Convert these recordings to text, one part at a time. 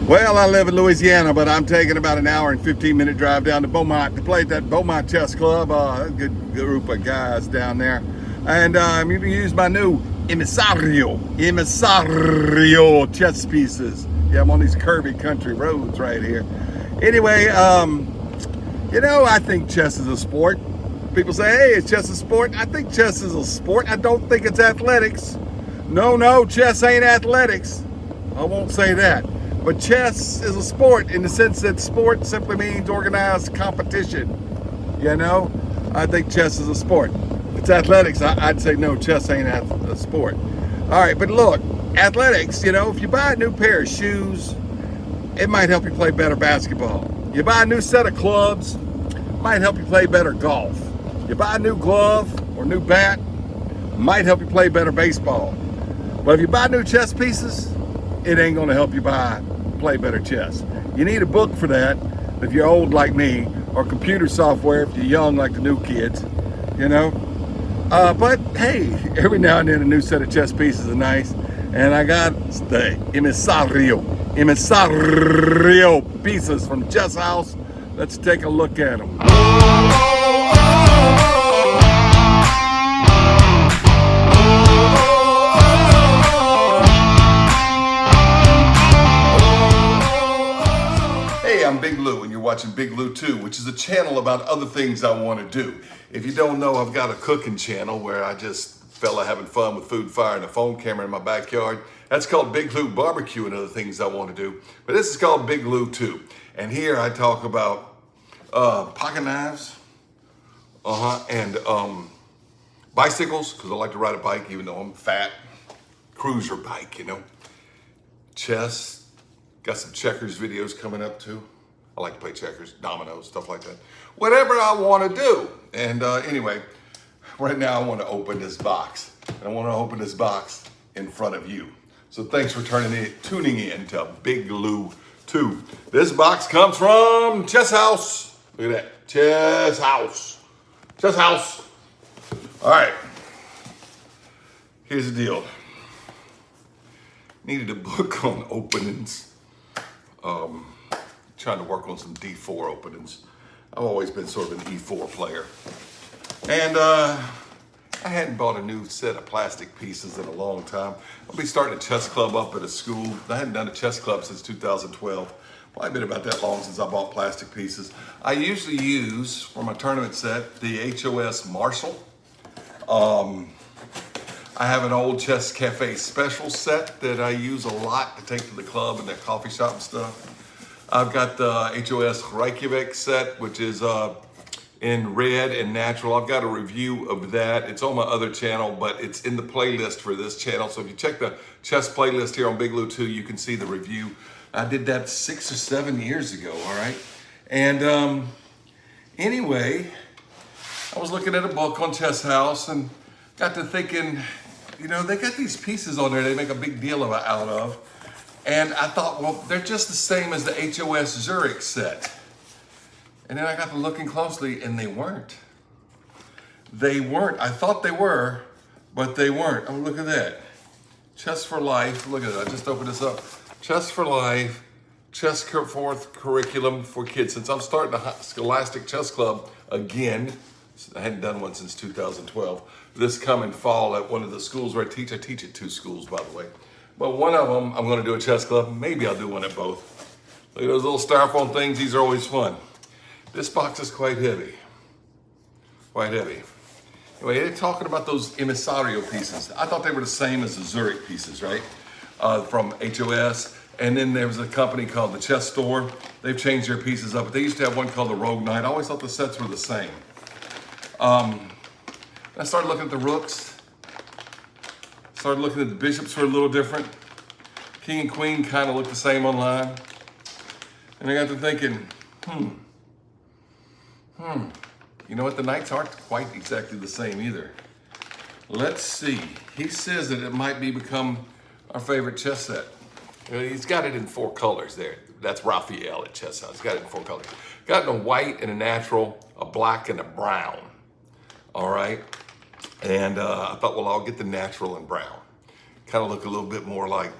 Well, I live in Louisiana, but I'm taking about an hour and 15-minute drive down to Beaumont to play at that Beaumont Chess Club. A good group of guys down there. And I'm going to use my new Emisario chess pieces. Yeah, I'm on these curvy country roads right here. Anyway, I think chess is a sport. People say, hey, is chess a sport? I think chess is a sport. I don't think it's athletics. No, chess ain't athletics. I won't say that. But chess is a sport in the sense that sport simply means organized competition. I think chess is a sport. If it's athletics, I'd say no, chess ain't a sport. All right, but look, athletics, if you buy a new pair of shoes, it might help you play better basketball. You buy a new set of clubs, it might help you play better golf. You buy a new glove or new bat, it might help you play better baseball. But if you buy new chess pieces, it ain't gonna help you play better chess. You need a book for that if you're old like me, or computer software if you're young like the new kids, But hey, every now and then a new set of chess pieces are nice. And I got the Emisario pieces from Chess House. Let's take a look at them. I'm Big Lou, and you're watching Big Lou 2, which is a channel about other things I want to do. If you don't know, I've got a cooking channel where I just fella having fun with food, fire, and a phone camera in my backyard. That's called Big Lou Barbecue and other things I want to do. But this is called Big Lou 2. And here I talk about pocket knives, and bicycles, because I like to ride a bike even though I'm fat. Cruiser bike, Chess. Got some checkers videos coming up too. I like to play checkers, dominoes, stuff like that. Whatever I want to do. And anyway, right now I want to open this box. And I want to open this box in front of you. So thanks for tuning in to Big Lou 2. This box comes from Chess House. Look at that. Chess House. Chess House. All right. Here's the deal. Needed a book on openings. Trying to work on some D4 openings. I've always been sort of an E4 player. And I hadn't bought a new set of plastic pieces in a long time. I'll be starting a chess club up at a school. I hadn't done a chess club since 2012. Probably been about that long since I bought plastic pieces. I usually use, for my tournament set, the HOS Marshall. I have an old Chess Cafe special set that I use a lot to take to the club and the coffee shop and stuff. I've got the HOS Reykjavik set, which is in red and natural. I've got a review of that. It's on my other channel, but it's in the playlist for this channel. So if you check the chess playlist here on Big Lou 2, you can see the review. I did that 6 or 7 years ago, all right? And anyway, I was looking at a book on Chess House and got to thinking, they got these pieces on there they make a big deal out of. And I thought, well, they're just the same as the HOS Zurich set. And then I got to looking closely, and they weren't. They weren't. I thought they were, but they weren't. Oh, look at that. Chess for Life. Look at that. I just opened this up. Chess for Life. Chess fourth curriculum for kids. Since I'm starting a Scholastic Chess Club again, I hadn't done one since 2012. This coming fall at one of the schools where I teach at 2 schools, by the way. But one of them, I'm going to do a chess club. Maybe I'll do one at both. Look at those little styrofoam things. These are always fun. This box is quite heavy. Quite heavy. Anyway, they're talking about those Emisario pieces. I thought they were the same as the Zurich pieces, right? From HOS. And then there was a company called the Chess Store. They've changed their pieces up. But they used to have one called the Rogue Knight. I always thought the sets were the same. I started looking at the rooks. Started looking at the bishops were a little different. King and queen kind of look the same online. And I got to thinking, you know what? The knights aren't quite exactly the same either. Let's see. He says that it might become our favorite chess set. He's got it in 4 colors there. That's Raphael at Chess House. He's got it in 4 colors. Got it in a white and a natural, a black and a brown. All right. And I thought, well, I'll get the natural and brown. Kind of look a little bit more like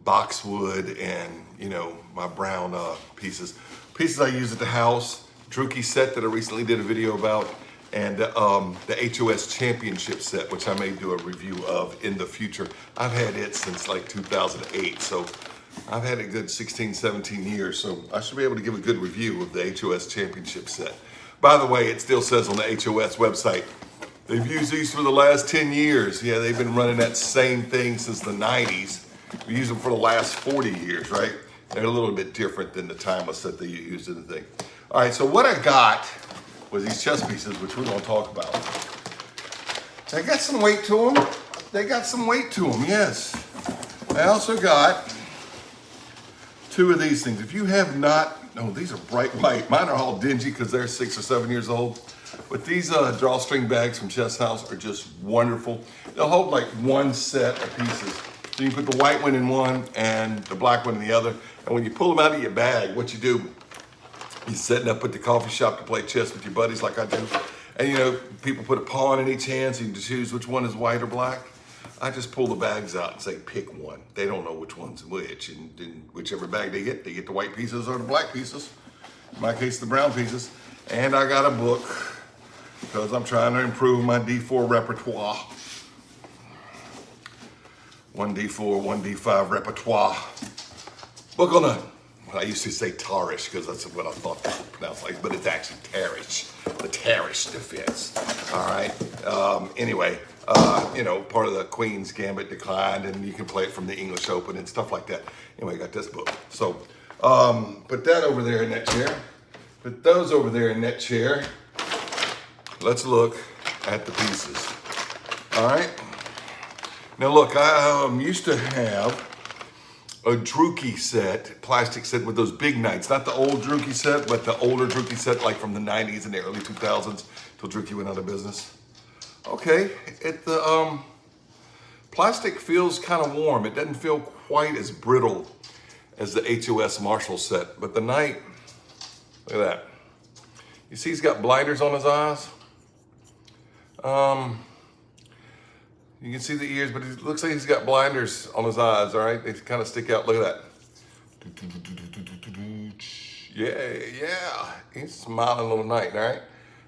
boxwood and, you know, my brown pieces. Pieces I use at the house, Druki set that I recently did a video about, and the HOS Championship set, which I may do a review of in the future. I've had it since like 2008, so I've had it good 16, 17 years, so I should be able to give a good review of the HOS Championship set. By the way, it still says on the HOS website, they've used these for the last 10 years. Yeah, they've been running that same thing since the 90s. We use them for the last 40 years, right? They're a little bit different than the timeless set that you used in the thing. All right, so what I got was these chess pieces, which we're gonna talk about. They got some weight to them. They got some weight to them, yes. I also got 2 of these things. If you have not, oh, these are bright white. Mine are all dingy because they're 6 or 7 years old. But these drawstring bags from Chess House are just wonderful. They'll hold like one set of pieces. So you can put the white one in one and the black one in the other. And when you pull them out of your bag, what you do, you're setting up at the coffee shop to play chess with your buddies like I do. And you know, people put a pawn in each hand so you can choose which one is white or black. I just pull the bags out and say, pick one. They don't know which one's which. And whichever bag they get the white pieces or the black pieces. In my case, the brown pieces. And I got a book because I'm trying to improve my D4 repertoire. 1D4, 1D5 repertoire. Book on the, well, I used to say Tarish because that's what I thought that would pronounce like, but it's actually Tarish, the Tarish defense. All right. Anyway, you know, part of the Queen's Gambit declined, and you can play it from the English Open and stuff like that. Anyway, I got this book. So put that over there in that chair. Put those over there in that chair. Let's look at the pieces. All right. Now look, I used to have a Druki set, plastic set with those big knights. Not the old Druki set, but the older Druki set, like from the 90s and the early 2000s, till Druki went out of business. Okay, the plastic feels kind of warm. It doesn't feel quite as brittle as the HOS Marshall set, but the knight, look at that. You see he's got blinders on his eyes? You can see the ears, but it looks like he's got blinders on his eyes, all right? They kind of stick out, look at that. Yeah, he's smiling little knight, all right?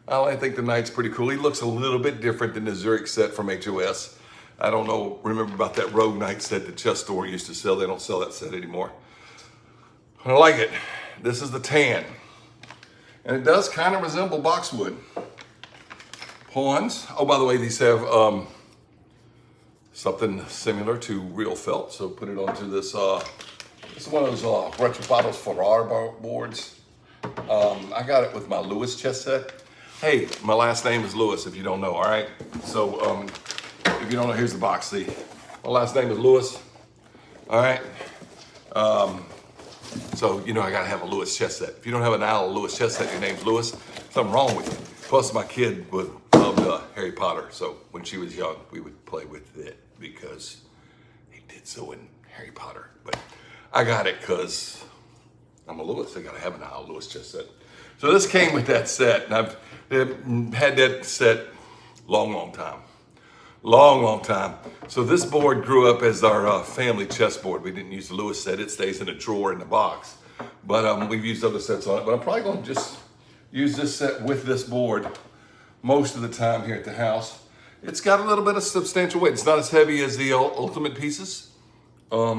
I think the knight's pretty cool. He looks a little bit different than the Zurich set from HOS. I don't know, remember about that Rogue Knight set the chess store used to sell. They don't sell that set anymore. I like it. This is the tan. And it does kind of resemble boxwood. Pawns. Oh, by the way, these have something similar to real felt. So put it onto this, this is one of those Retropados Ferrar boards. I got it with my Lewis chess set. Hey, my last name is Lewis, if you don't know, all right? So if you don't know, here's the box, see? My last name is Lewis, all right? So, you know, I gotta have a Lewis chess set. If you don't have an Al Lewis chess set, your name's Lewis, something wrong with you. Plus, my kid loved Harry Potter, so when she was young, we would play with it because he did so in Harry Potter. But I got it because I'm a Lewis. I gotta have an Al Lewis chess set. So this came with that set, and I've had that set long time. Long time. So this board grew up as our family chess board. We didn't use the Lewis set. It stays in a drawer in the box. But we've used other sets on it. But I'm probably going to just use this set with this board most of the time here at the house. It's got a little bit of substantial weight. It's not as heavy as the Ultimate pieces. But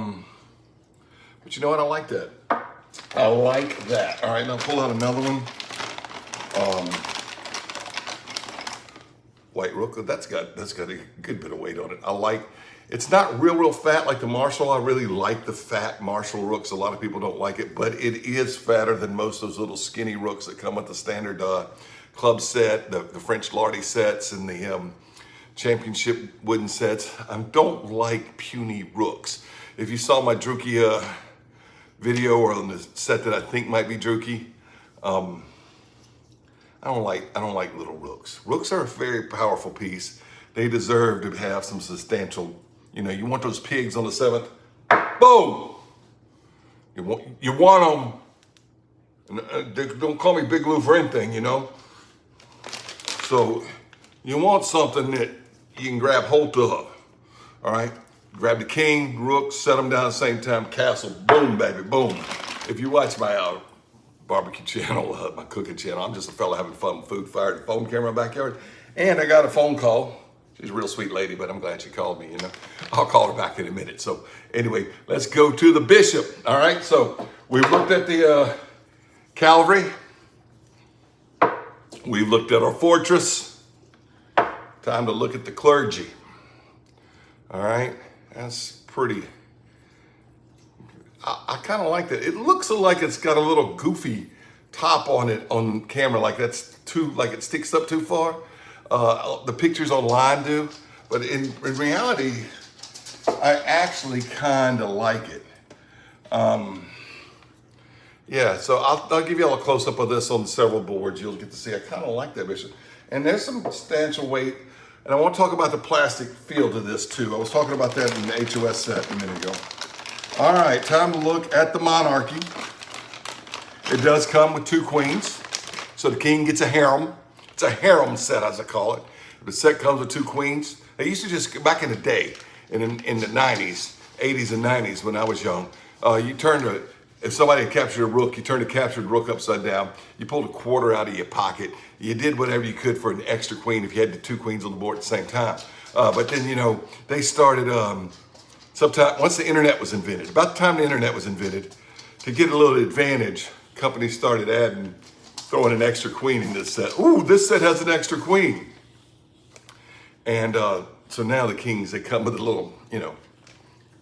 you know what? I like that. I like that. All right, now pull out another one. White Rook, that's got a good bit of weight on it. I like, it's not real fat like the Marshall. I really like the fat Marshall Rooks. A lot of people don't like it, but it is fatter than most of those little skinny Rooks that come with the standard club set, the French Lardy sets, and the championship wooden sets. I don't like puny Rooks. If you saw my Druki video or on the set that I think might be Druki, I don't like little Rooks. Rooks are a very powerful piece. They deserve to have some substantial, you know, you want those pigs on the 7th, boom! You want them, and they don't call me Big Lou for anything, you know? So you want something that you can grab hold of, all right? Grab the king, rook, set them down at the same time, castle, boom, baby, boom. If you watch my barbecue channel, my cooking channel, I'm just a fella having fun with food, fired a phone camera in my backyard. And I got a phone call. She's a real sweet lady, but I'm glad she called me, you know. I'll call her back in a minute. So anyway, let's go to the bishop. All right, so we've looked at the cavalry. We've looked at our fortress. Time to look at the clergy. All right, that's pretty. I kind of like that. It looks like it's got a little goofy top on it on camera, like like it sticks up too far. The pictures online do, but in reality, I actually kind of like it. Yeah, so I'll give you all a close-up of this on several boards. You'll get to see. I kind of like that bishop. And there's some substantial weight. And I want to talk about the plastic feel to this too. I was talking about that in the HOS set a minute ago. All right, time to look at the monarchy. It does come with 2 queens. So the king gets a harem. It's a harem set, as I call it. The set comes with 2 queens. They used to just, back in the day, in the 90s, 80s and 90s when I was young, if somebody had captured a rook, you turned the captured rook upside down, you pulled a quarter out of your pocket, you did whatever you could for an extra queen if you had the 2 queens on the board at the same time. But then, you know, they started, sometime, once the internet was invented, about the time the internet was invented, to get a little advantage, companies started throwing an extra queen in this set. Ooh, this set has an extra queen. And so now the kings, they come with a little, you know,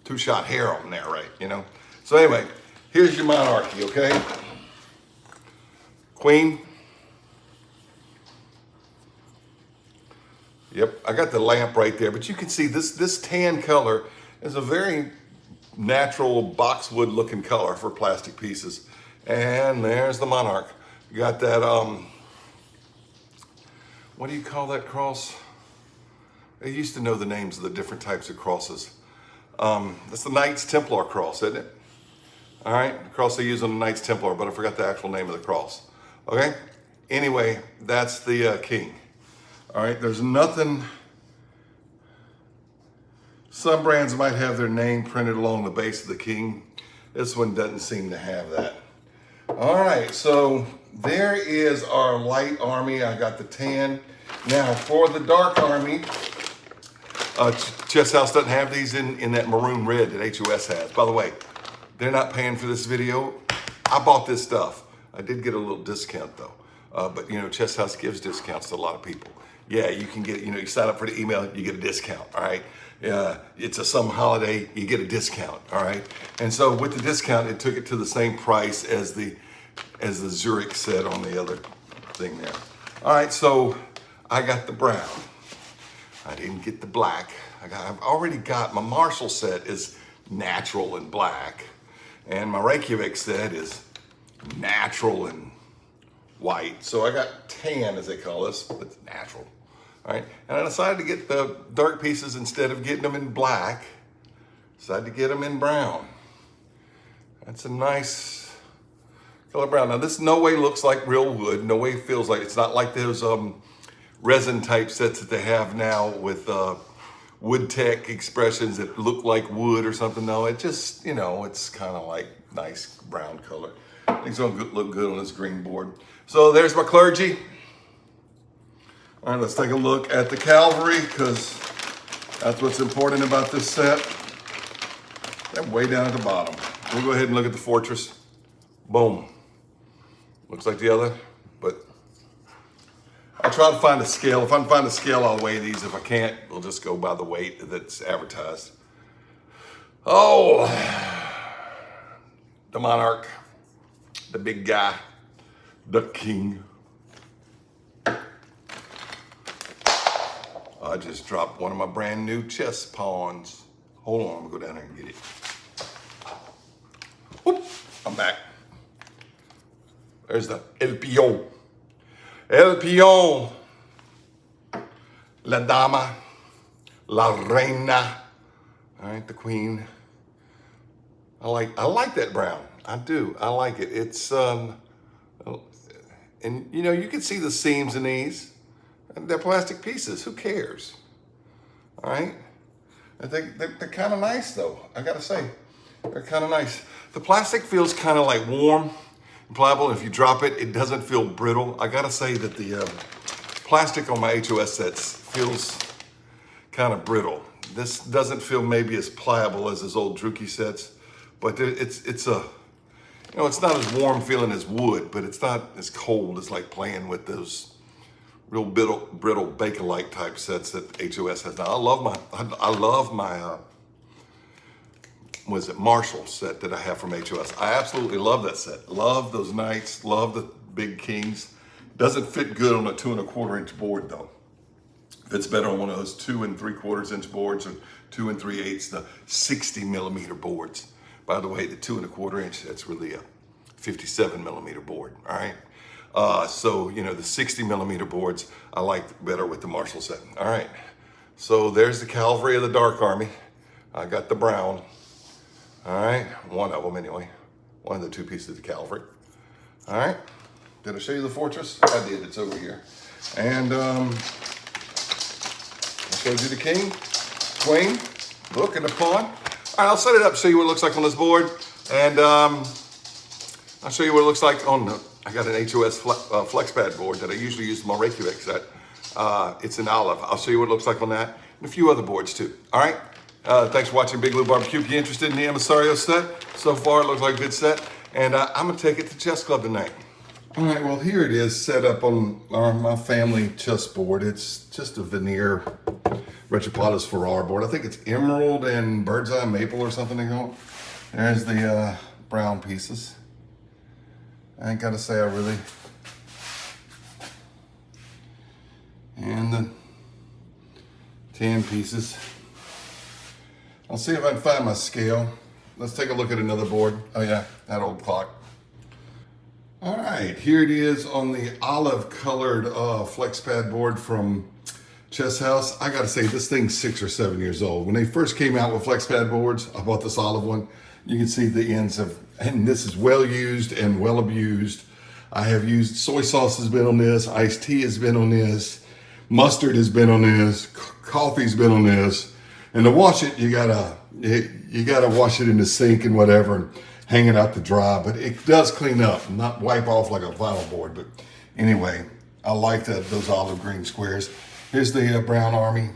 2-shot harem there, right, you know? So anyway, here's your monarchy, okay? Queen. Yep, I got the lamp right there, but you can see this tan color is a very natural boxwood looking color for plastic pieces. And there's the monarch. You got that, what do you call that cross? I used to know the names of the different types of crosses. That's the Knights Templar cross, isn't it? All right, the cross they use on the Knights Templar, but I forgot the actual name of the cross. Okay, anyway, that's the king. All right, there's nothing, some brands might have their name printed along the base of the king. This one doesn't seem to have that. All right, so there is our light army. I got the tan. Now for the dark army, Chess House doesn't have these in that maroon red that HOS has. By the way, they're not paying for this video. I bought this stuff. I did get a little discount though. But you know, Chess House gives discounts to a lot of people. Yeah, you can get, you know, you sign up for the email, you get a discount, all right? It's a some holiday, you get a discount, all right? And so with the discount, it took it to the same price as the Zurich set on the other thing there. All right, so I got the brown. I didn't get the black. I've already got, my Marshall set is natural and black, and my Reykjavik set is natural and white. So I got tan, as they call this, but it's natural. All right, and I decided to get the dark pieces instead of getting them in black. Decided to get them in brown. That's a nice color brown. Now this no way looks like real wood. No way feels like, it's not like those resin type sets that they have now with wood tech expressions that look like wood or something. No, it just, you know, it's kind of like nice brown color. I think it's gonna look good on this green board. So there's my clergy. All right, let's take a look at the cavalry, because that's what's important about this set. They're way down at the bottom. We'll go ahead and look at the fortress. Boom. Looks like the other, but I'll try to find a scale. If I can find a scale, I'll weigh these. If I can't, we'll just go by the weight that's advertised. Oh, the monarch, the big guy, the king. I just dropped one of my brand new chess pawns. Hold on, I'm gonna go down there and get it. Whoop, I'm back. There's the El Peon. El Peon. La Dama. La Reina. All right, the queen. I like that brown. I do, I like it. It's, and you know, you can see the seams in these. They're plastic pieces, who cares? All right? I think they're kind of nice though. I gotta say, they're kind of nice. The plastic feels kind of like warm and pliable. If you drop it, it doesn't feel brittle. I gotta say that the plastic on my HOS sets feels kind of brittle. This doesn't feel maybe as pliable as his old Druki sets, but it's a, you know, it's not as warm feeling as wood, but it's not as cold as like playing with those real brittle Bakelite type sets that HOS has now. I love my Marshall set that I have from HOS. I absolutely love that set. Love those knights, love the big kings. Doesn't fit good on a 2 1/4 inch board though. Fits better on one of those 2 3/4 inch boards or 2 3/8, the 60 millimeter boards. By the way, the 2 1/4 inch, that's really a 57 millimeter board, all right? So, you know, the 60 millimeter boards, I like better with the Marshall set. All right, so there's the Cavalry of the Dark Army. I got the brown. All right, one of them anyway. One of the 2 pieces of the Cavalry. All right, did I show you the fortress? I did, it's over here. And I showed you the king, queen, rook, and the pawn. All right, I'll set it up, show you what it looks like on this board. And I'll show you what it looks like on the, I got an HOS flex pad board that I usually use my Reykjavik set. It's an olive. I'll show you what it looks like on that and a few other boards too. All right. Thanks for watching Big Blue Barbecue. If you're interested in the Emisario set, so far it looks like a good set. And I'm going to take it to chess club tonight. All right. Well, here it is set up on my family chess board. It's just a veneer Retroplatas Ferrar board. I think it's emerald and bird's eye maple or something they call it. There's the brown pieces. I ain't gotta say I really, and the 10 pieces. I'll see if I can find my scale. Let's take a look at another board. Oh yeah, that old clock. All right, here it is on the olive colored flex pad board from Chess House. I gotta say, this thing's 6 or 7 years old. When they first came out with flex pad boards, I bought this olive one. You can see the ends of, and this is well used and well abused. I have used, soy sauce has been on this, iced tea has been on this, mustard has been on this, coffee's been on this. And to wash it, you gotta wash it in the sink and whatever and hang it out to dry, but it does clean up, not wipe off like a vinyl board. But anyway, I like those olive green squares. Here's the brown army.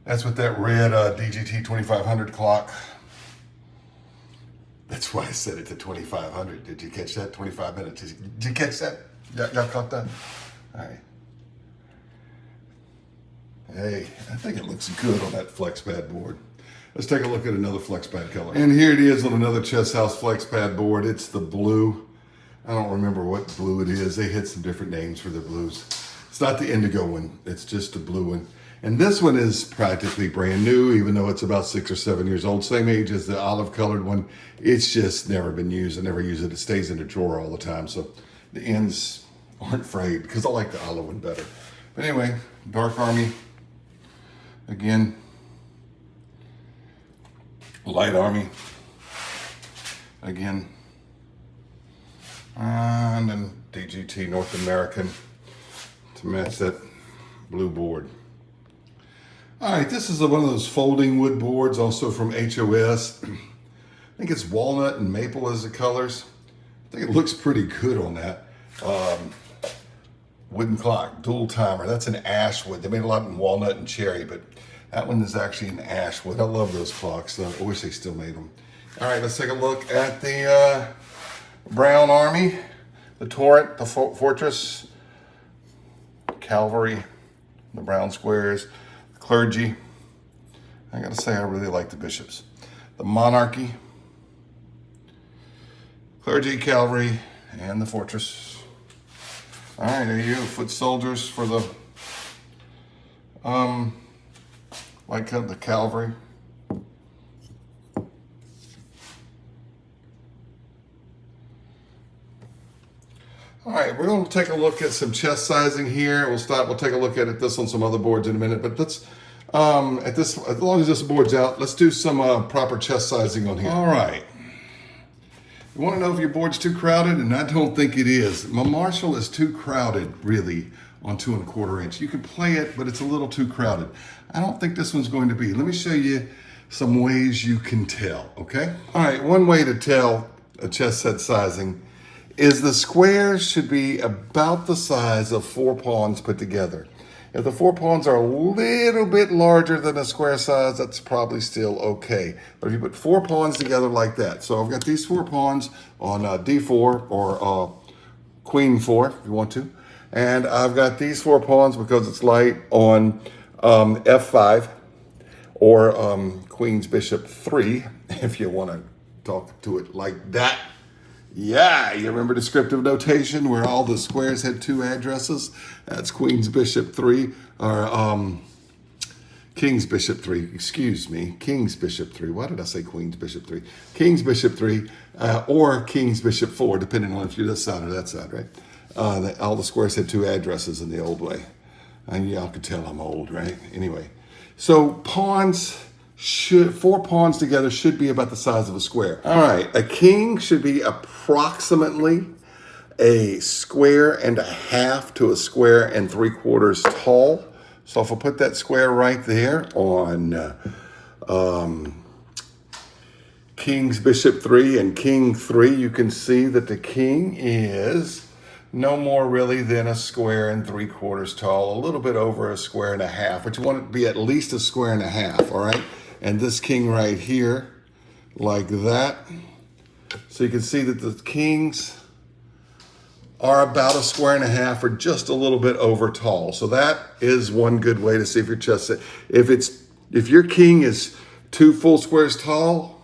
That's with that red DGT 2500 clock. That's why I set it to 2500. Did you catch that? 25 minutes. Did you catch that? Y'all caught that? All right. Hey, I think it looks good on that flex pad board. Let's take a look at another flex pad color. And here it is on another Chess House flex pad board. It's the blue. I don't remember what blue it is. They had some different names for the blues. It's not the indigo one. It's just the blue one. And this one is practically brand new, even though it's about 6 or 7 years old. Same age as the olive colored one. It's just never been used. I never use it. It stays in the drawer all the time. So the ends aren't frayed because I like the olive one better. But anyway, Dark Army. Again, Light Army. Again. And then DGT North American to match that blue board. All right, this is one of those folding wood boards, also from HOS. I think it's walnut and maple as the colors. I think it looks pretty good on that. Wooden clock, dual timer. That's an ash wood. They made a lot in walnut and cherry, but that one is actually an ash wood. I love those clocks. I wish they still made them. All right, let's take a look at the Brown Army, the Torrent, the Fortress, Cavalry, the brown squares, Clergy. I gotta say, I really like the bishops. The Monarchy, Clergy, Cavalry, and the Fortress. All right, there you go. Foot soldiers for the the Cavalry. All right, we're going to take a look at some chest sizing here. We'll take a look at this on some other boards in a minute, but let's as long as this board's out, let's do some proper chest sizing on here. All right. You want to know if your board's too crowded? And I don't think it is. My Marshall is too crowded, really, on 2¼ inch. You can play it, but it's a little too crowded. I don't think this one's going to be. Let me show you some ways you can tell, okay? All right, one way to tell a chess set sizing is the squares should be about the size of 4 pawns put together. If the 4 pawns are a little bit larger than the square size, that's probably still okay. But if you put 4 pawns together like that, so I've got these 4 pawns on D4 or Queen 4, if you want to, and I've got these 4 pawns because it's light on F5 or Queen's Bishop 3, if you want to talk to it like that. Yeah, you remember descriptive notation where all the squares had 2 addresses? That's Queen's Bishop 3, or King's Bishop 3, excuse me, King's Bishop 3. Why did I say Queen's Bishop 3? King's Bishop 3, or King's Bishop 4, depending on if you're this side or that side, right? All the squares had 2 addresses in the old way. And y'all could tell I'm old, right? Anyway, so 4 pawns together should be about the size of a square. All right, a king should be approximately a square and a half to a square and 3/4 tall. So if I put that square right there on King's Bishop 3 and King 3, you can see that the king is no more really than a square and 3/4 tall, a little bit over a square and a half, but you want it to be at least a square and a half, all right? And this king right here, like that. So you can see that the kings are about a square and a half or just a little bit over tall. So that is one good way to see if your chess set. If your king is 2 full squares tall,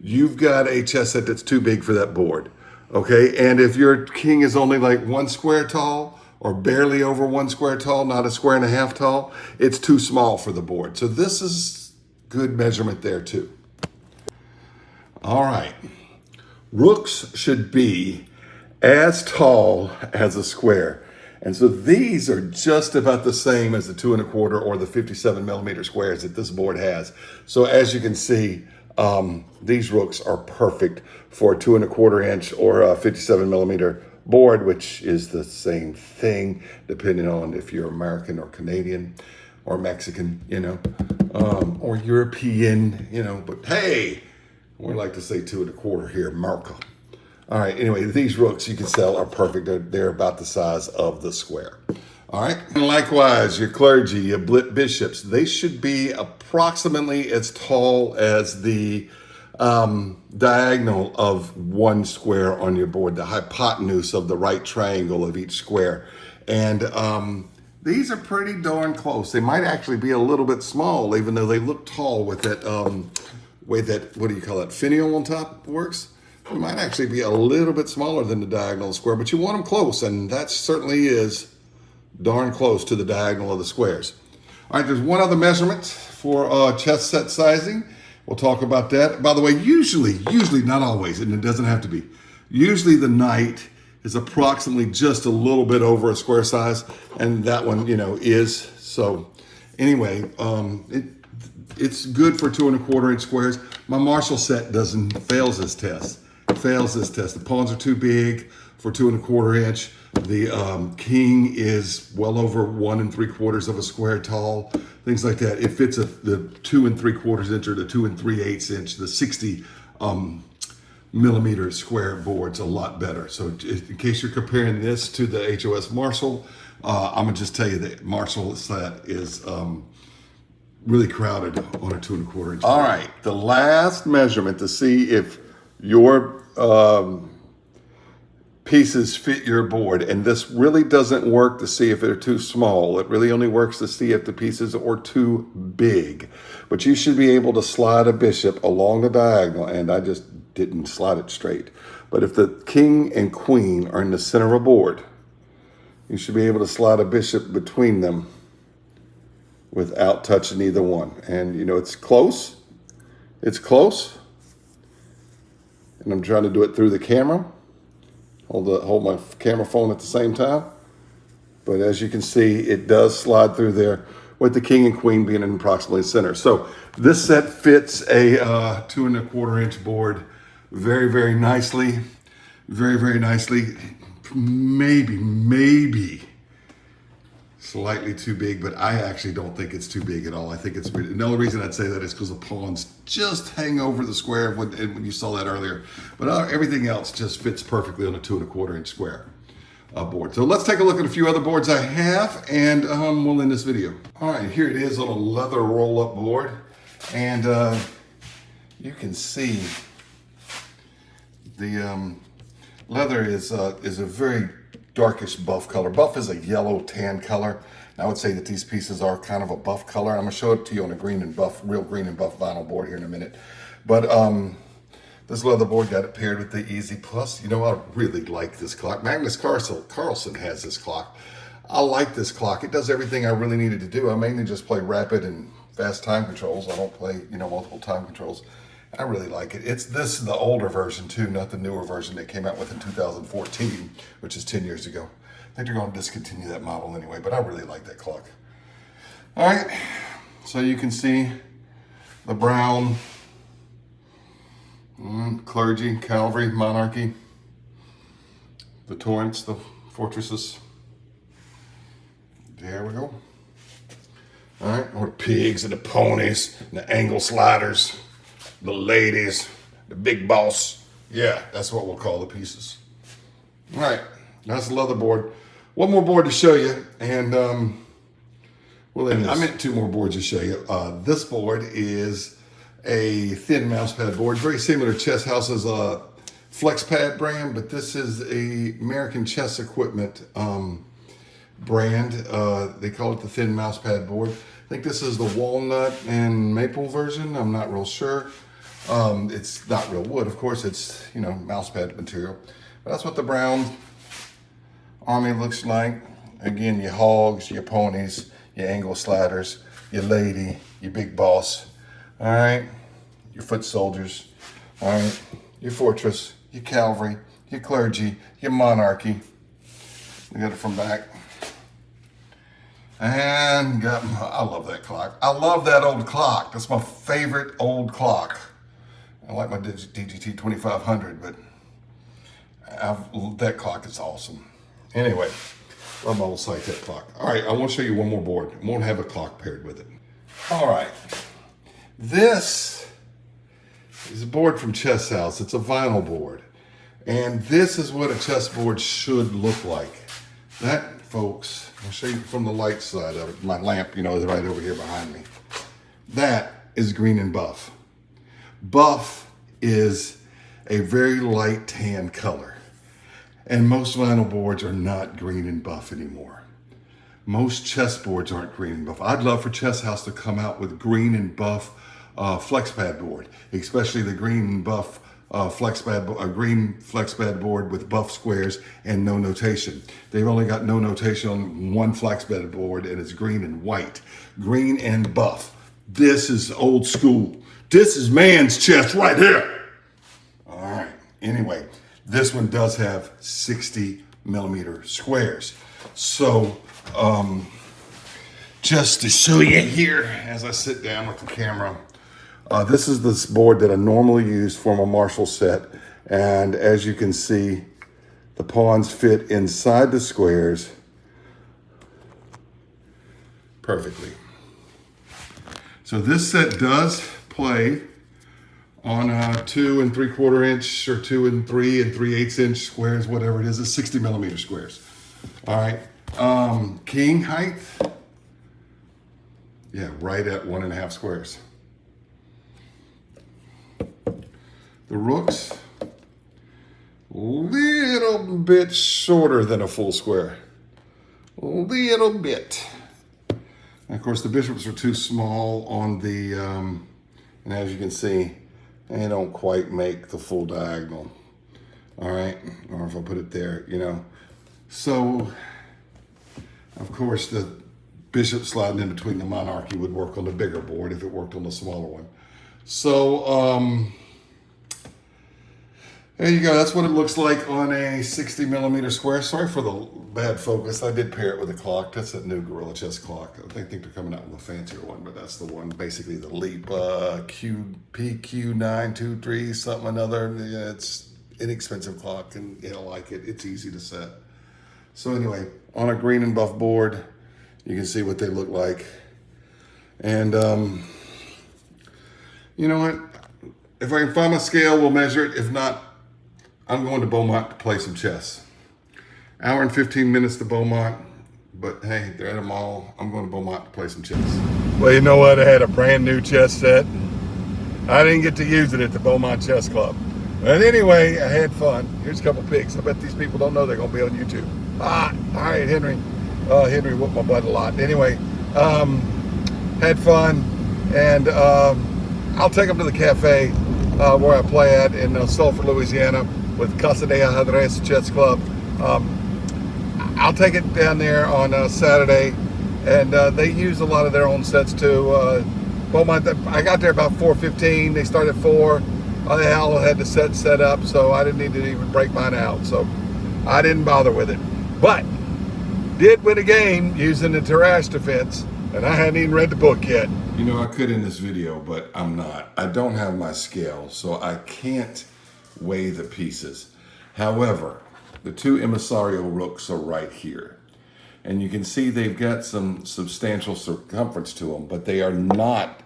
you've got a chess set that's too big for that board. Okay, and if your king is only like 1 square tall or barely over 1 square tall, not a square and a half tall, it's too small for the board. So this is good measurement there too. All right, rooks should be as tall as a square. And so these are just about the same as the 2¼ or the 57mm squares that this board has. So as you can see, these rooks are perfect for a 2¼ inch or a 57mm board, which is the same thing, depending on if you're American or Canadian or Mexican, you know, or European, you know, but hey, we like to say 2¼ here, America. All right, anyway, these rooks you can sell are perfect. They're about the size of the square. All right, and likewise, your clergy, your bishops, they should be approximately as tall as the diagonal of 1 square on your board, the hypotenuse of the right triangle of each square. And these are pretty darn close. They might actually be a little bit small, even though they look tall with that way that, what do you call it, finial on top works. It might actually be a little bit smaller than the diagonal square, but you want them close, and that certainly is darn close to the diagonal of the squares. All right, there's one other measurement for chess set sizing. We'll talk about that. By the way, usually, not always, and it doesn't have to be. Usually the knight is approximately just a little bit over a square size, and that one, you know, is. So anyway, it's good for 2¼ inch squares. My Marshall set fails this test. The pawns are too big for 2¼ inch. The king is well over 1 3/4 of a square tall, things like that. It fits the 2 3/4 inch or the 2 3/8 inch, the 60 millimeter square board's a lot better. So in case you're comparing this to the HOS Marshall, I'm gonna just tell you that Marshall set is really crowded on a 2¼ inch. All right, the last measurement to see if your pieces fit your board, and this really doesn't work to see if they're too small. It really only works to see if the pieces are too big. But you should be able to slide a bishop along the diagonal, and I just didn't slide it straight. But if the king and queen are in the center of a board, you should be able to slide a bishop between them without touching either one. And you know, it's close. It's close. And I'm trying to do it through the camera. Hold my camera phone at the same time. But as you can see, it does slide through there with the king and queen being in approximately center. So this set fits a 2 1/4 inch board very, very nicely. Very, very maybe Slightly too big, but I actually don't think it's too big at all. I think it's, the only reason I'd say that is because the pawns just hang over the square when you saw that earlier. But everything else just fits perfectly on a 2 1/4 inch square board. So let's take a look at a few other boards I have, and we'll end this video. All right, here it is on a leather roll-up board. And you can see the leather is a very darkish buff color. Buff is a yellow tan color. I would say that these pieces are kind of a buff color. I'm gonna show it to you on a green and buff, real green and buff vinyl board here in a minute. But this leather board got it paired with the Easy Plus. You know, I really like this clock. Magnus Carlsen has this clock. I like this clock. It does everything I really needed to do. I mainly just play rapid and fast time controls. I don't play, multiple time controls. I really like it. This is the older version too, not the newer version they came out with in 2014, which is 10 years ago. I think they're going to discontinue that model anyway, but I really like that clock. All right, so you can see the brown clergy, cavalry, monarchy, the torrents, the fortresses. There we go. All right, or the pigs and the ponies, and the angle sliders, the ladies, the big boss. Yeah, that's what we'll call the pieces. All right, that's the leather board. One more board to show you, and we'll end this. I meant 2 more boards to show you. This board is a thin mouse pad board, very similar to Chess House's Flex Pad brand, but this is a American Chess Equipment brand. They call it the thin mouse pad board. I think this is the walnut and maple version. I'm not real sure. It's not real wood, of course. It's, mouse pad material. But that's what the brown army looks like. Again, your hogs, your ponies, your angle sliders, your lady, your big boss. All right, your foot soldiers. All right, your fortress, your cavalry, your clergy, your monarchy. We got it from back. And I love that clock. I love that old clock. That's my favorite old clock. I like my DGT 2500, but that clock is awesome. Anyway, love my old Cytec clock. All right, I want to show you one more board. I won't have a clock paired with it. All right, this is a board from Chess House. It's a vinyl board. And this is what a chess board should look like. That, folks, I'll show you from the light side of it. My lamp, is right over here behind me. That is green and buff. Buff is a very light tan color. And most vinyl boards are not green and buff anymore. Most chess boards aren't green and buff. I'd love for Chess House to come out with green and buff flex pad board, especially the green and buff green flex pad board with buff squares and no notation. They've only got no notation on one flex pad board, and it's green and white. Green and buff. This is old school. This is man's chess right here. All right. Anyway, this one does have 60 millimeter squares. So, just to show you here, as I sit down with the camera, this is this board that I normally use for my Marshall set. And as you can see, the pawns fit inside the squares perfectly. So this set does play on 2 3/4 inch or 2 3 3/8 inch squares, whatever it is. It's 60 millimeter squares. All right. King height. Yeah, right at 1.5 squares. The rooks, little bit shorter than a full square. A little bit. And of course, the bishops are too small on the, and as you can see, they don't quite make the full diagonal. All right, or if I put it there, So, of course, the bishop sliding in between the monarchy would work on the bigger board if it worked on the smaller one. So, there you go. That's what it looks like on a 60 millimeter square. Sorry for the bad focus. I did pair it with a clock. That's a new Gorilla Chess clock. I think they're coming out with a fancier one, but that's the one. Basically, the Leap PQ923 something another. Yeah, it's inexpensive clock, and I like it. It's easy to set. So anyway, on a green and buff board, You can see what they look like. And you know what? If I can find my scale, we'll measure it. If not, I'm going to Beaumont to play some chess. Hour and 15 minutes to Beaumont. But hey, they're at a mall. I'm going to Beaumont to play some chess. Well, you know what? I had a brand new chess set. I didn't get to use it at the Beaumont Chess Club. But anyway, I had fun. Here's a couple pics. I bet these people don't know they're going to be on YouTube. All right, Henry. Henry whooped my butt a lot. Anyway, had fun. And I'll take them to the cafe where I play at in Sulphur, Louisiana with Casa de Ajedrez Chess Club. I'll take it down there on Saturday. And they use a lot of their own sets too. Beaumont, I got there about 4:15. They started at 4. They all had the set up, so I didn't need to even break mine out. So I didn't bother with it. But did win a game using the Tarrasch defense, and I hadn't even read the book yet. You know, I could in this video, but I'm not. I don't have my scale, so I can't weigh the pieces. However, the two Emisario rooks are right here. And you can see they've got some substantial circumference to them, but they are not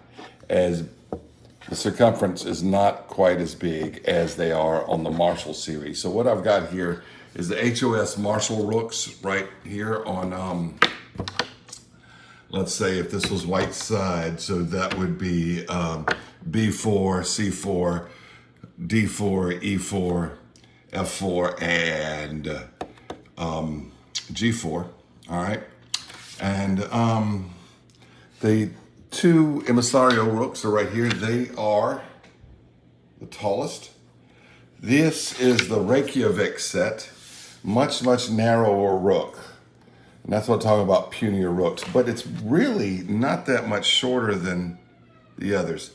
the circumference is not quite as big as they are on the Marshall series. So what I've got here is the HOS Marshall rooks right here on, let's say if this was white side, so that would be B4, C4, D4, E4, F4, and G4. All right, and the two Emisario rooks are right here. They are the tallest. This is the Reykjavik set, much narrower rook. And that's what I'm talking about, punier rooks. But it's really not that much shorter than the others.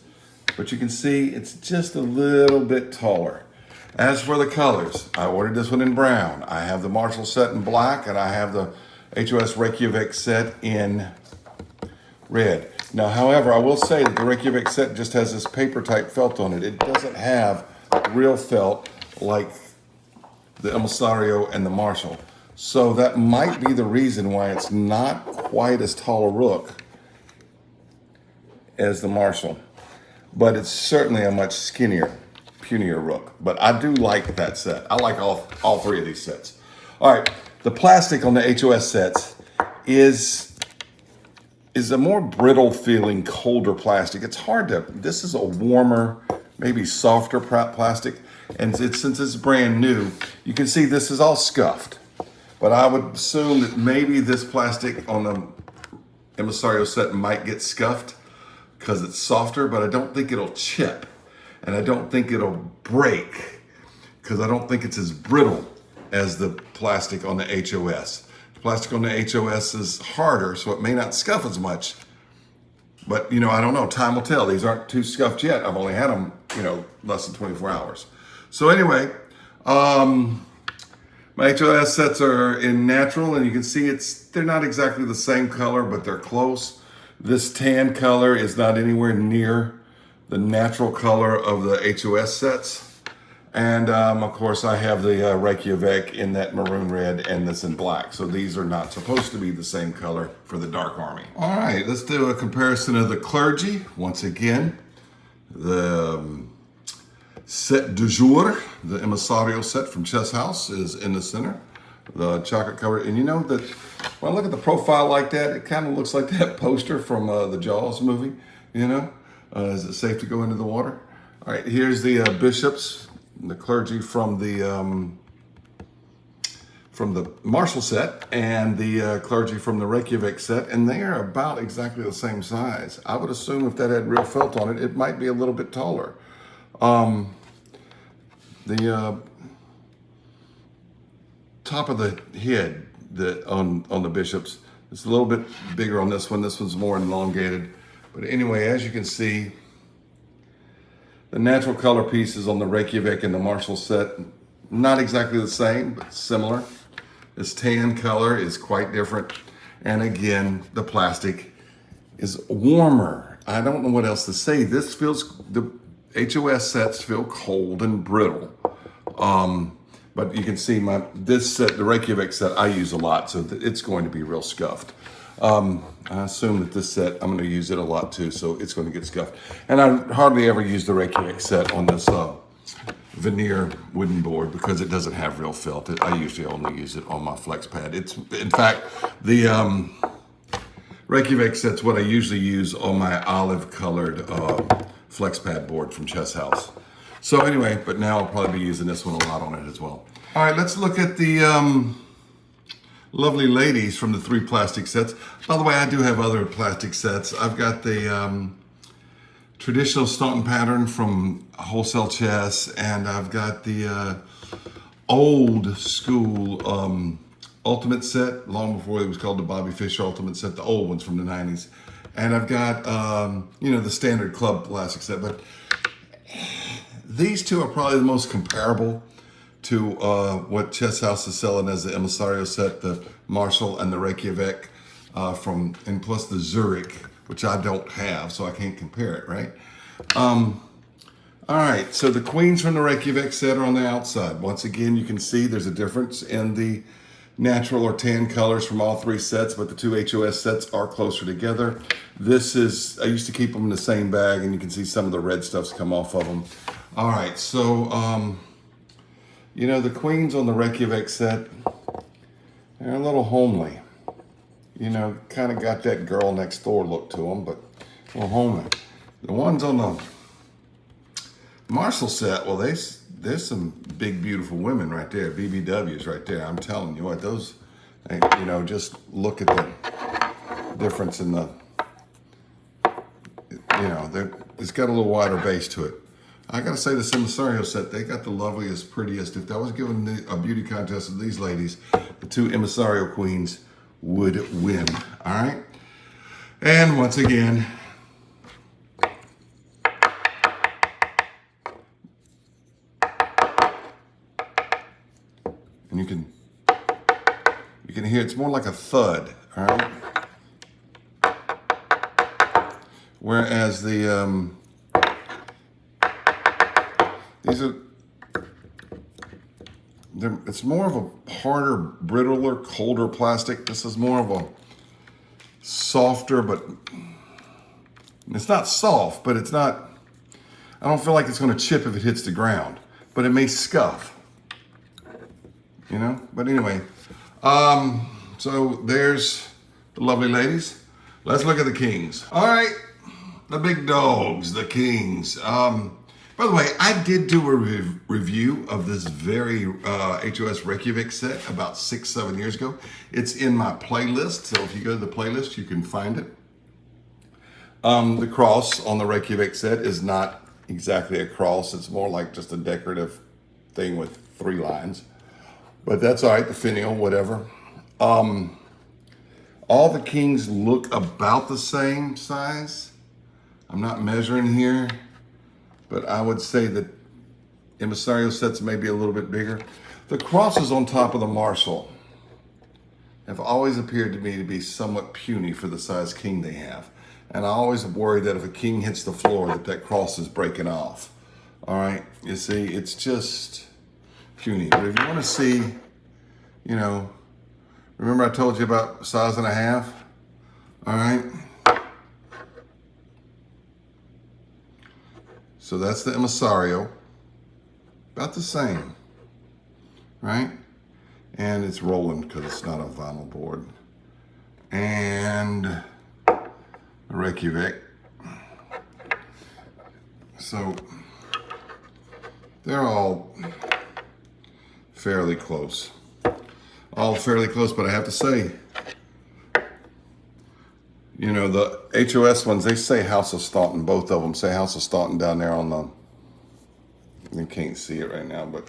But you can see it's just a little bit taller. As for the colors, I ordered this one in brown. I have the Marshall set in black, and I have the HOS Reykjavik set in red. Now, however, I will say that the Reykjavik set just has this paper type felt on it. It doesn't have real felt like the Emisario and the Marshall. So that might be the reason why it's not quite as tall a rook as the Marshall. But it's certainly a much skinnier, punier rook. But I do like that set. I like all three of these sets. All right, the plastic on the HOS sets is a more brittle feeling, colder plastic. It's hard to, this is a warmer, maybe softer plastic. And since it's brand new, you can see this is all scuffed. But I would assume that maybe this plastic on the Emisario set might get scuffed because it's softer, but I don't think it'll chip. And I don't think it'll break because I don't think it's as brittle as the plastic on the HOS. Plastic on the HOS is harder, so it may not scuff as much. But, you know, I don't know. Time will tell. These aren't too scuffed yet. I've only had them, you know, less than 24 hours. So anyway, my HOS sets are in natural, and you can see they're not exactly the same color, but they're close. This tan color is not anywhere near the natural color of the HOS sets. And of course, I have the Reykjavik in that maroon red and this in black. So these are not supposed to be the same color for the Dark Army. All right, let's do a comparison of the clergy. Once again, the set du jour, the Emisario set from Chess House, is in the center. The chocolate cover. And you know that when I look at the profile like that, it kind of looks like that poster from the Jaws movie, you know? Is it safe to go into the water? All right, here's the bishops. The clergy from the Marshall set and the clergy from the Reykjavik set, and they are about exactly the same size. I would assume if that had real felt on it, it might be a little bit taller. The top of the head on the bishops is a little bit bigger on this one. This one's more elongated. But anyway, as you can see, the natural color pieces on the Reykjavik and the Marshall set, not exactly the same, but similar. This tan color is quite different. And again, the plastic is warmer. I don't know what else to say. The HOS sets feel cold and brittle. But you can see this set, the Reykjavik set, I use a lot, so it's going to be real scuffed. I assume that this set, I'm going to use it a lot too, so it's going to get scuffed. And I hardly ever use the Reykjavik set on this veneer wooden board because it doesn't have real felt. I usually only use it on my flex pad. It's, in fact, the Reykjavik set's what I usually use on my olive colored flex pad board from Chess House. So anyway, but now I'll probably be using this one a lot on it as well. All right, let's look at the lovely ladies from the 3 plastic sets. By the way, I do have other plastic sets. I've got the traditional Staunton pattern from Wholesale Chess, and I've got the old school Ultimate set, long before it was called the Bobby Fischer Ultimate set, the old ones from the 90s. And I've got, the standard club plastic set, but these two are probably the most comparable to what Chess House is selling as the Emisario set, the Marshall and the Reykjavik and plus the Zurich, which I don't have, so I can't compare it, right? All right, so the queens from the Reykjavik set are on the outside. Once again, you can see there's a difference in the natural or tan colors from all 3 sets, but the 2 HOS sets are closer together. This is, I used to keep them in the same bag, and you can see some of the red stuff's come off of them. All right, so, the queens on the Reykjavik set, they're a little homely. Kind of got that girl next door look to them, but a little homely. The ones on the Marshall set, well, there's some big, beautiful women right there, BBWs right there. I'm telling you what, those, just look at the difference in the, it's got a little wider base to it. I gotta say, the Emisario set, they got the loveliest, prettiest. If I was given a beauty contest of these ladies, the 2 Emisario queens would win, all right? And once again, and you can hear it's more like a thud, all right? Whereas the it's more of a harder, brittler, colder plastic. This is more of a softer, but it's not soft, but it's not, I don't feel like it's gonna chip if it hits the ground, but it may scuff, But anyway, so there's the lovely ladies. Let's look at the kings. All right, the big dogs, the kings. By the way, I did do a review of this very HOS Reykjavik set about 6-7 years ago. It's in my playlist, so if you go to the playlist, you can find it. The cross on the Reykjavik set is not exactly a cross. It's more like just a decorative thing with 3 lines. But that's all right, the finial, whatever. All the kings look about the same size. I'm not measuring here, but I would say that Emisario sets may be a little bit bigger. The crosses on top of the Marshall have always appeared to me to be somewhat puny for the size king they have. And I always worry that if a king hits the floor, that cross is breaking off. All right, you see, it's just puny. But if you want to see, remember I told you about size and a half? All right. So that's the Emisario, about the same, right? And it's rolling because it's not a vinyl board. And the Reykjavik. So they're all fairly close. All fairly close, but I have to say, the HOS ones, they say House of Staunton. Both of them say House of Staunton down there on the, you can't see it right now, but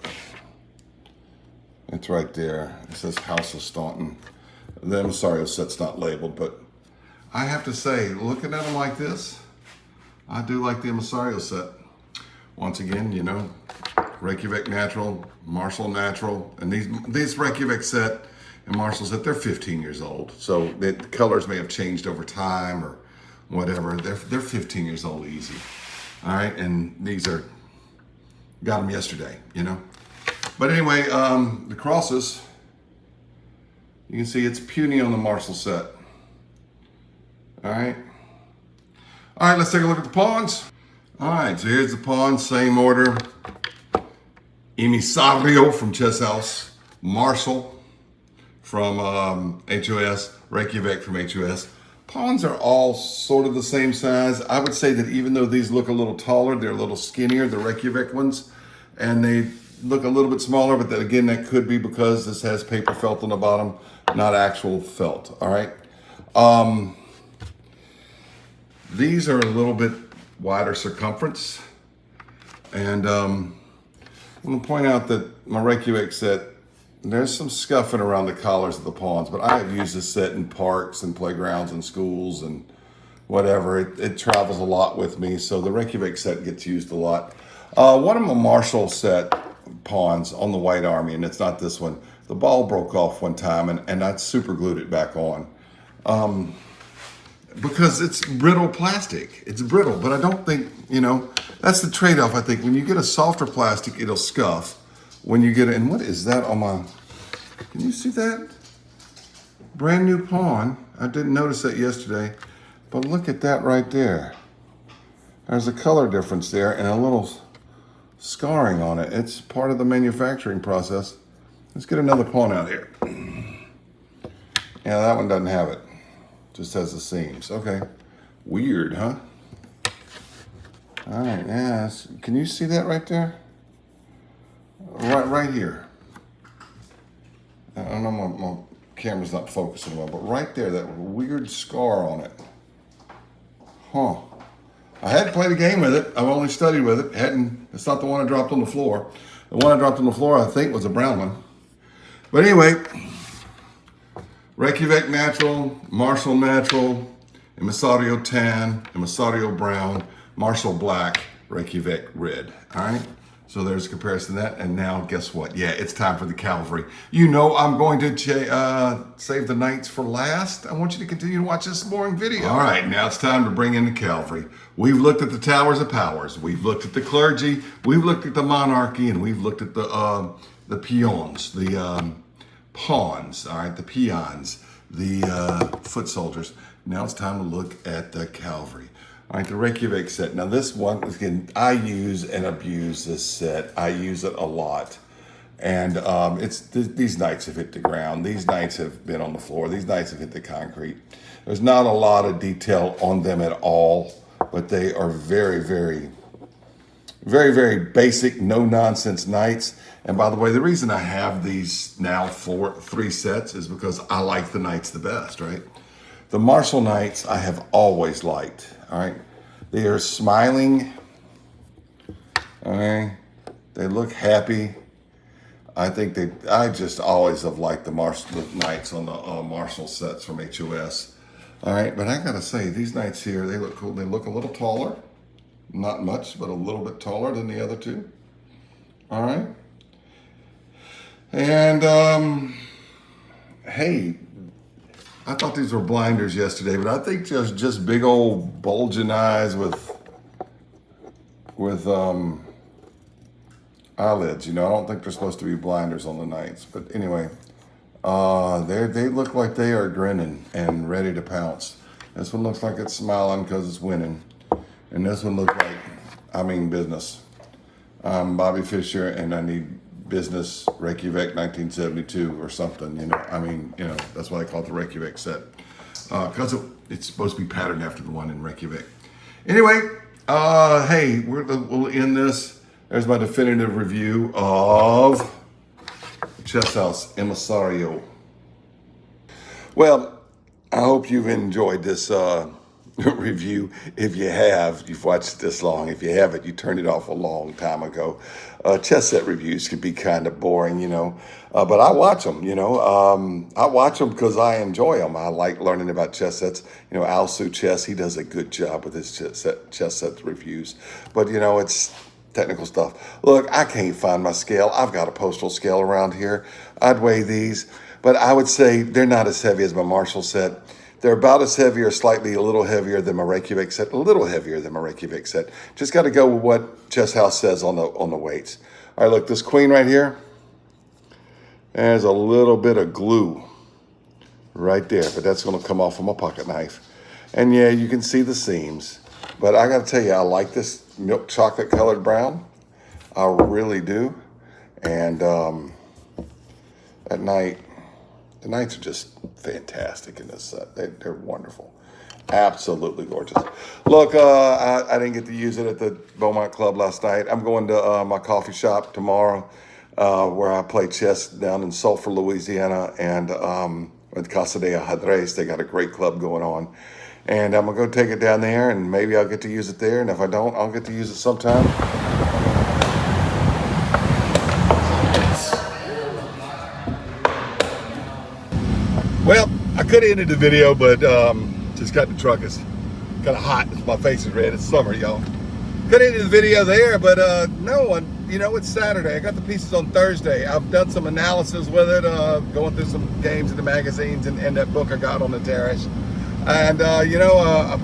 it's right there. It says House of Staunton. The Emisario set's not labeled, but I have to say, looking at them like this, I do like the Emisario set. Once again, Reykjavik natural, Marshall natural, and these Reykjavik set and Marshall set, they're 15 years old. So the colors may have changed over time or whatever. They're 15 years old easy. All right, and these are, got them yesterday, But anyway, the crosses, you can see it's puny on the Marshall set. All right. All right, let's take a look at the pawns. All right, so here's the pawns, same order. Emisario from Chess House, Marshall from HOS, Reykjavik from HOS. Pawns are all sort of the same size. I would say that even though these look a little taller, they're a little skinnier, the Reykjavik ones, and they look a little bit smaller, but then again, that could be because this has paper felt on the bottom, not actual felt, all right? These are a little bit wider circumference, and I'm gonna point out that my Reykjavik set, there's some scuffing around the collars of the pawns, but I have used this set in parks and playgrounds and schools and whatever. It travels a lot with me, so the Reykjavik set gets used a lot. One of my Marshall set pawns on the White Army, and it's not this one, the ball broke off one time, and I super glued it back on. Because it's brittle plastic. It's brittle, but I don't think, that's the trade-off, I think. When you get a softer plastic, it'll scuff. When you get it, and what is that on my, can you see that? Brand new pawn. I didn't notice that yesterday, but look at that right there. There's a color difference there and a little scarring on it. It's part of the manufacturing process. Let's get another pawn out here. Yeah, that one doesn't have it. Just has the seams. Okay. Weird, huh? All right, yeah. Can you see that right there? Right here. I don't know, my camera's not focusing well, but right there, that weird scar on it. Huh. I hadn't played a game with it. I've only studied with it. It's not the one I dropped on the floor. The one I dropped on the floor, I think, was a brown one. But anyway, Reykjavik natural, Marshall natural, Emisario tan, Emisario brown, Marshall black, Reykjavik red. All right? So there's a comparison to that. And now guess what? Yeah, it's time for the cavalry. You know I'm going to save the knights for last. I want you to continue to watch this boring video. All right, now it's time to bring in the cavalry. We've looked at the towers of powers. We've looked at the clergy. We've looked at the monarchy. And we've looked at the peons, the pawns, all right, the peons, the foot soldiers. Now it's time to look at the cavalry. All right, the Reykjavik set. Now this one, again, I use and abuse this set. I use it a lot. And these knights have hit the ground. These knights have been on the floor. These knights have hit the concrete. There's not a lot of detail on them at all, but they are very, very, very, very basic, no-nonsense knights. And by the way, the reason I have these now three sets is because I like the knights the best, right? The Marshall knights I have always liked, all right? They are smiling, all right? They look happy. I just always have liked the knights on the Marshall sets from HOS. All right, but I gotta say, these knights here, they look cool. They look a little taller, not much, but a little bit taller than the other two. All right. And, hey, I thought these were blinders yesterday, but I think just big old bulging eyes with eyelids. I don't think they're supposed to be blinders on the knights. But anyway, they look like they are grinning and ready to pounce. This one looks like it's smiling because it's winning. And this one looks like I mean business. I'm Bobby Fischer, and I need business Reykjavik 1972 or something, that's why I call it the Reykjavik set. Because it's supposed to be patterned after the one in Reykjavik. Anyway, hey, we'll end this. There's my definitive review of Chess House Emisario. Well, I hope you've enjoyed this review. If you have, you've watched this long. If you haven't, you turned it off a long time ago. Chess set reviews can be kind of boring, but I watch them, I watch them because I enjoy them. I like learning about chess sets. Alsu Chess, he does a good job with his chess set reviews, but it's technical stuff. Look, I can't find my scale. I've got a postal scale around here. I'd weigh these, but I would say they're not as heavy as my Marshall set. They're about as heavy or slightly a little heavier than my Reykjavik set, a little heavier than my Reykjavik set. Just got to go with what Chess House says on the weights. All right, look, this queen right here, there's a little bit of glue right there, but that's going to come off of my pocket knife. And yeah, you can see the seams. But I got to tell you, I like this milk chocolate colored brown. I really do. And at night, the nights are just fantastic in this set. They're wonderful. Absolutely gorgeous. Look, I didn't get to use it at the Beaumont Club last night. I'm going to my coffee shop tomorrow where I play chess down in Sulphur, Louisiana. And with Casa de Ajedrez, they got a great club going on. And I'm going to go take it down there, and maybe I'll get to use it there. And if I don't, I'll get to use it sometime. Well, I could have ended the video, but just got the truck. It's kind of hot. My face is red. It's summer, y'all. Could have ended the video there, but no. You know, it's Saturday. I got the pieces on Thursday. I've done some analysis with it, going through some games in the magazines and that book I got on the terrace. And, you know, I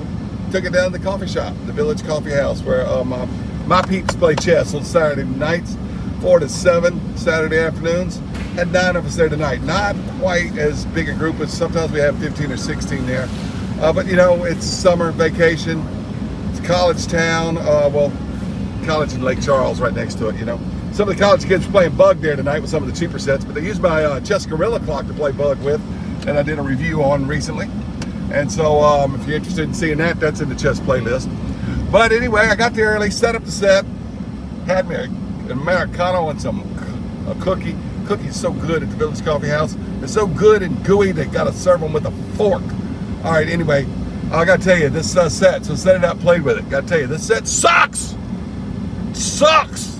took it down to the coffee shop, the Village Coffee House, where my peeps play chess on Saturday nights, 4 to 7 Saturday afternoons. Had 9 of us there tonight. Not quite as big a group as sometimes we have 15 or 16 there. But, you know, it's summer vacation. It's college town. Well, college in Lake Charles right next to it, you know. Some of the college kids were playing Bug there tonight with some of the cheaper sets, but they used my Chess Gorilla clock to play Bug with, and I did a review on recently. And so if you're interested in seeing that, that's in the chess playlist. But anyway, I got there early, set up the set, had me an Americano and a cookie. Cookie's so good at the Village Coffee House. They're so good and gooey, they got to serve them with a fork. All right, anyway, I got to tell you, this set, so set it out, played with it. Got to tell you, this set sucks. Sucks.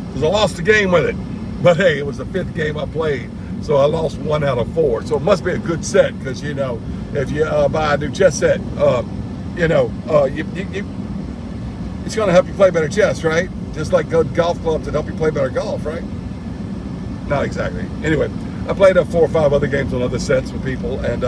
Because I lost the game with it. But hey, it was the 5th game I played, so I lost 1 out of 4. So it must be a good set, because, you know, if you buy a new chess set, you know, it's going to help you play better chess, right? Just like good golf clubs that help you play better golf, right? Not exactly. Anyway, I played 4 or 5 other games on other sets with people, and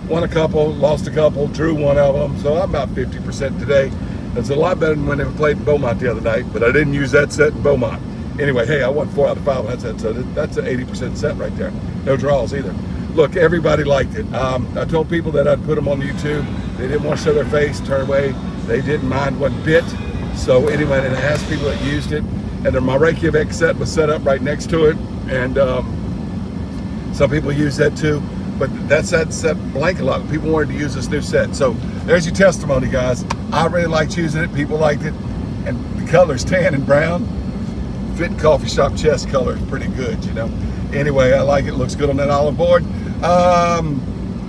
won a couple, lost a couple, drew 1 of them. So I'm about 50% today. It's a lot better than when they played in Beaumont the other night, but I didn't use that set in Beaumont. Anyway, hey, I won 4 out of 5 on that set, so that's an 80% set right there. No draws either. Look, everybody liked it. I told people that I'd put them on YouTube. They didn't want to show their face, turn away. They didn't mind one bit. So anyway, and I asked people that used it, and then my Reykjavik set was set up right next to it, and some people use that too. But that set blank a lot. People wanted to use this new set. So there's your testimony, guys. I really liked using it. People liked it. And the colors, tan and brown, fit coffee shop chess color is pretty good, you know. Anyway, I like it. Looks good on that olive board.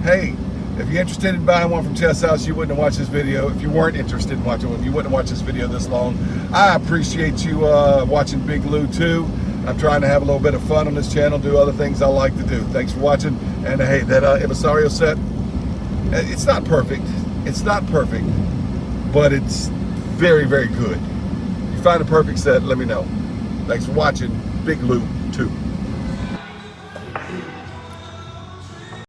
Hey, if you're interested in buying one from Chess House, you wouldn't have watched this video. If you weren't interested in watching one, you wouldn't have watched this video this long. I appreciate you watching Big Lou too. I'm trying to have a little bit of fun on this channel, do other things I like to do. Thanks for watching. And hey, that Emisario set, it's not perfect. It's not perfect, but it's very, very good. If you find a perfect set, let me know. Thanks for watching Big Lou 2.